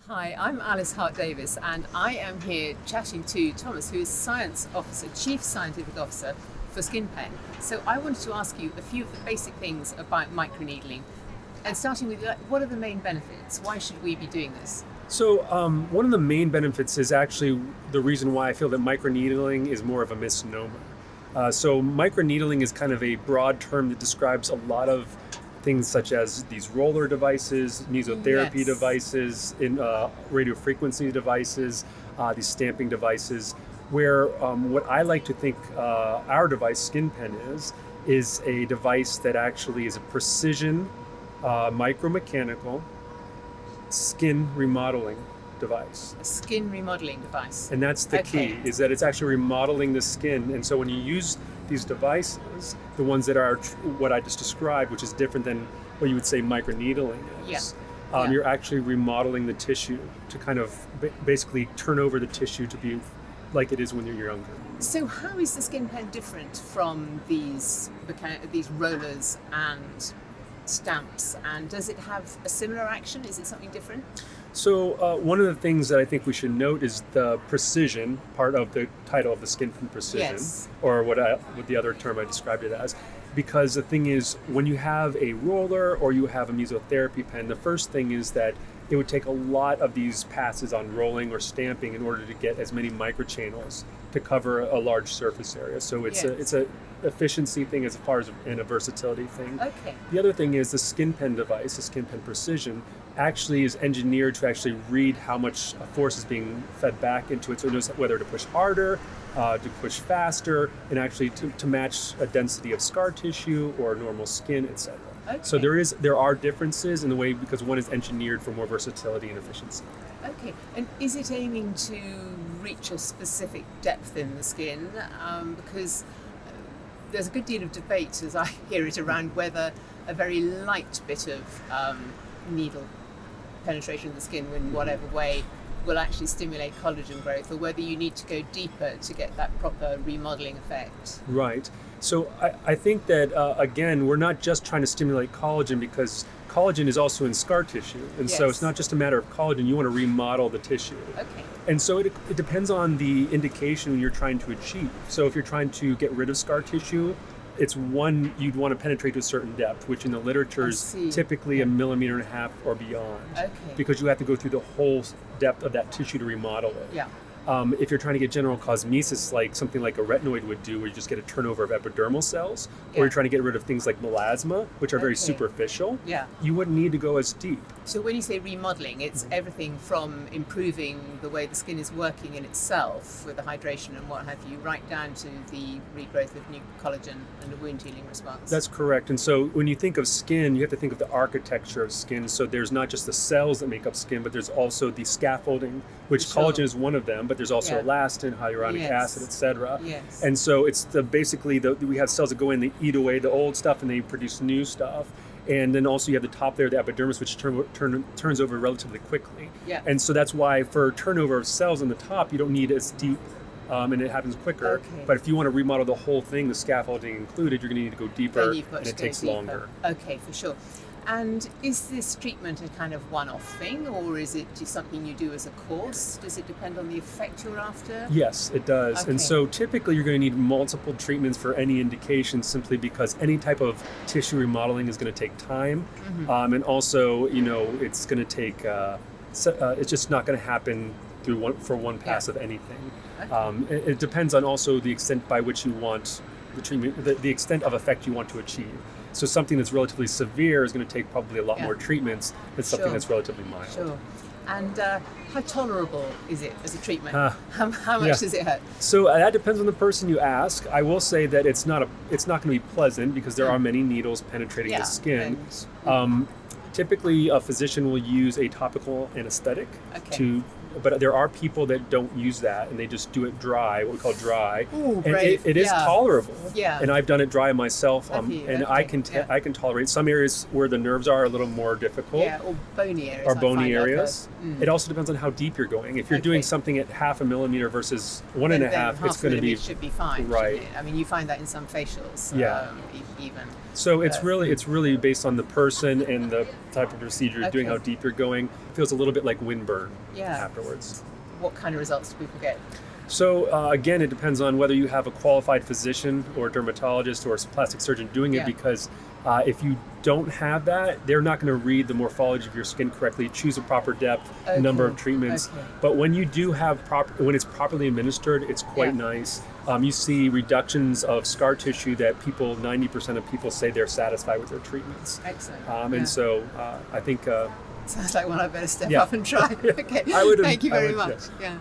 Hi, I'm Alice Hart-Davis, and I am here chatting to Thomas, who is Science Officer, Chief Scientific Officer for SkinPen. So I wanted to ask you a few of the basic things about microneedling, and starting with what are the main benefits? Why should we be doing this? One of the main benefits is actually the reason why I feel that microneedling is more of a misnomer. Microneedling is kind of a broad term that describes a lot of things such as these roller devices, mesotherapy Yes. devices, radio frequency devices, these stamping devices, where what I like to think our device, SkinPen, is a device that actually is a precision micromechanical skin remodeling device. A skin remodeling device. And that's the key, is that it's actually remodeling the skin. And so when you use these devices, the ones that are what I just described, which is different than what you would say microneedling is, you're actually remodeling the tissue to kind of basically turn over the tissue to be like it is when you're younger. So how is the SkinPen different from these rollers and stamps, and does it have a similar action? Is it something different? So one of the things that I think we should note is the precision part of the title of the SkinPen Precision, Yes. or what the other term I described it as. Because the thing is, when you have a roller or you have a mesotherapy pen, the first thing is that it would take a lot of these passes on rolling or stamping in order to get as many microchannels to cover a large surface area. So it's a efficiency thing as far as and a versatility thing. Okay. The other thing is the SkinPen device, the SkinPen Precision, actually is engineered to actually read how much force is being fed back into it, so it knows whether to push harder, to push faster, and actually to match a density of scar tissue or normal skin, etc. Okay. So there are differences in the way, because one is engineered for more versatility and efficiency. Okay, and is it aiming to reach a specific depth in the skin? Because there's a good deal of debate, as I hear it, around whether a very light bit of needle penetration of the skin in whatever way will actually stimulate collagen growth, or whether you need to go deeper to get that proper remodeling effect. Right. So I think that, again, we're not just trying to stimulate collagen, because collagen is also in scar tissue. And so it's not just a matter of collagen, you want to remodel the tissue. Okay. And so it depends on the indication you're trying to achieve. So if you're trying to get rid of scar tissue, it's one you'd want to penetrate to a certain depth, which in the literature is typically 1.5 millimeters or beyond. Okay. Because you have to go through the whole depth of that tissue to remodel it. Yeah. If you're trying to get general cosmesis, like something like a retinoid would do, where you just get a turnover of epidermal cells, or you're trying to get rid of things like melasma, which are very superficial, you wouldn't need to go as deep. So when you say remodeling, it's everything from improving the way the skin is working in itself with the hydration and what have you, right down to the regrowth of new collagen and a wound healing response. That's correct. And so when you think of skin, you have to think of the architecture of skin. So there's not just the cells that make up skin, but there's also the scaffolding, which collagen is one of them, but there's also elastin, hyaluronic acid, etc. Yes. And so it's we have cells that go in, they eat away the old stuff and they produce new stuff. And then also you have the top layer, the epidermis, which turns over relatively quickly. Yeah. And so that's why for turnover of cells on the top, you don't need as deep, and it happens quicker. Okay. But if you want to remodel the whole thing, the scaffolding included, you're going to need to go deeper, and it takes longer. Okay, for sure. And is this treatment a kind of one-off thing, or is it just something you do as a course? Does it depend on the effect you're after? Yes, it does. Okay. And so typically you're going to need multiple treatments for any indication, simply because any type of tissue remodeling is going to take time. And also, it's going to take, it's just not going to happen for one pass of anything. Okay. It depends on also the extent by which you want the treatment, the extent of effect you want to achieve. So something that's relatively severe is going to take probably a lot more treatments than something that's relatively mild. Sure. And how tolerable is it as a treatment? How much does it hurt? So that depends on the person you ask. I will say that it's not going to be pleasant, because there are many needles penetrating the skin. Typically, a physician will use a topical anesthetic but there are people that don't use that, and they just do it dry, what we call dry. Ooh, and it is tolerable. Yeah. And I've done it dry myself, and I can tolerate some areas where the nerves are a little more difficult. Yeah, or bony areas. Or bony areas. It also depends on how deep you're going. If you're doing something at 0.5 millimeter versus 1.5, it's going to be should be fine. Right. I mean, you find that in some facials. Even. So it's really based on the person and the type of procedure you're doing, Okay. how deep you're going. It feels a little bit like windburn Yeah. afterwards. What kind of results do people get? So again, it depends on whether you have a qualified physician or dermatologist or a plastic surgeon doing it, Yeah. because if you don't have that, they're not going to read the morphology of your skin correctly, choose a proper depth, Okay. number of treatments. Okay. But when you do have when it's properly administered, it's quite Yeah. nice. You see reductions of scar tissue that 90% of people say they're satisfied with their treatments. Excellent. And Yeah. so I think Sounds like one I better step Yeah. up and try. Okay. I would- Thank you I very would, much. yes. Yeah.